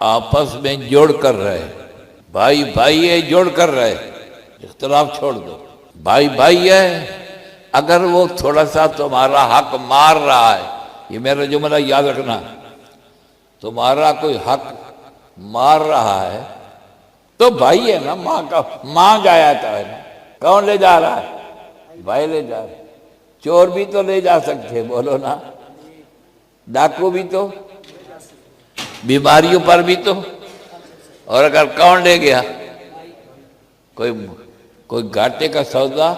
آپس میں جوڑ کر رہے، بھائی بھائی ہے جوڑ کر رہے، اختلاف چھوڑ دو، بھائی بھائی ہے۔ اگر وہ تھوڑا سا تمہارا حق مار رہا ہے، یہ میرا جملہ یاد رکھنا، تمہارا کوئی حق مار رہا ہے تو بھائی ہے نا، ماں کا ماں گایا ہے نا، کون لے جا رہا ہے؟ بھائی لے جا رہا ہے۔ چور بھی تو لے جا سکتے، بولو نا، ڈاکو بھی تو، بیماریوں پر بھی تو، اور اگر کون لے گیا؟ کوئی گھاٹے کا سودا،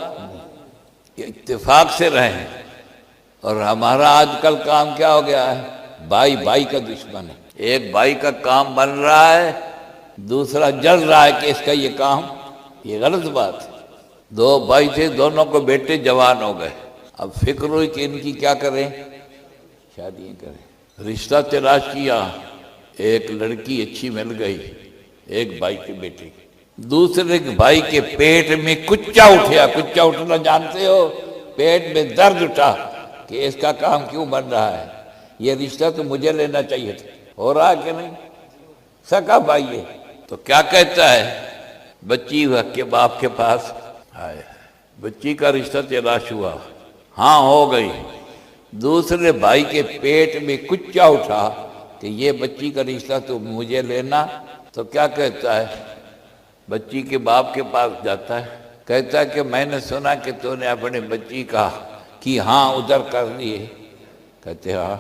اتفاق سے رہیں۔ اور ہمارا آج کل کام کیا ہو گیا ہے؟ بھائی بھائی کا دشمن ہے، ایک بھائی کا کام بن رہا ہے، دوسرا جل رہا ہے کہ اس کا یہ کام، یہ غلط بات ہے۔ دو بھائی تھے، دونوں کو بیٹے جوان ہو گئے، اب فکر ہوئی کہ ان کی کیا کریں، شادی کریں۔ رشتہ تلاش کیا، ایک لڑکی اچھی مل گئی، ایک بھائی کے بیٹے کی۔ دوسرے بھائی کے پیٹ میں کچا اٹھیا، کچا اٹھنا جانتے ہو؟ پیٹ میں درد اٹھا کہ اس کا کام کیوں بن رہا ہے، یہ رشتہ تو مجھے لینا چاہیے تھا، ہو رہا کہ نہیں؟ سکا بھائی ہے تو کیا کہتا ہے؟ بچی کے باپ کے پاس آئے، بچی کا رشتہ تلاش ہوا، ہاں ہو گئی۔ دوسرے بھائی کے پیٹ میں کچا اٹھا کہ یہ بچی کا رشتہ تو مجھے لینا، تو کیا کہتا ہے؟ بچی کے باپ کے پاس جاتا ہے، کہتا ہے کہ میں نے سنا کہ تو نے اپنے بچی کا کہ ہاں ادھر کر دیے۔ کہتے ہاں،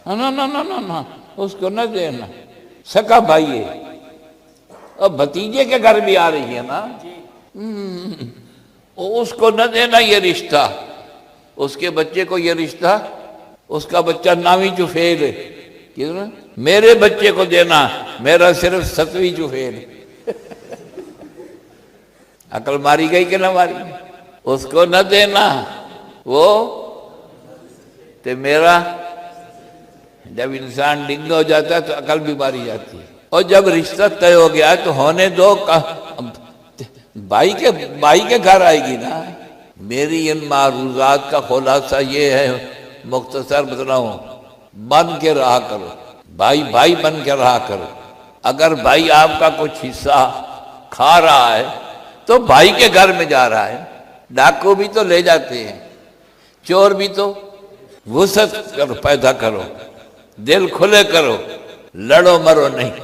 نا اس کو نہ دینا، سکا بھائی ہے، اور بھتیجے کے گھر بھی آ رہی ہے نا، اس کو نہ دینا یہ رشتہ، اس کے بچے کو یہ رشتہ، اس کا بچہ ناویں چفیل ہے، میرے بچے کو دینا، میرا صرف 7ویں چفیل ہے۔ عقل ماری گئی کہ نہ ماری؟ اس کو نہ دینا، وہ تو میرا، جب انسان ڈنگا ہو جاتا ہے تو عقل بھی ماری جاتی ہے۔ اور جب رشتہ طے ہو گیا تو ہونے دو، بھائی کے گھر آئے گی نا۔ میری ان معروضات کا خلاصہ یہ ہے، مختصر بتلاؤں، بن کے رہا کرو، بھائی بھائی بن کے رہا کرو۔ اگر بھائی آپ کا کچھ حصہ کھا رہا ہے تو بھائی کے گھر میں جا رہا ہے، ڈاکو بھی تو لے جاتے ہیں، چور بھی تو، وسعت پیدا کرو، دل کھلے کرو، لڑو مرو نہیں۔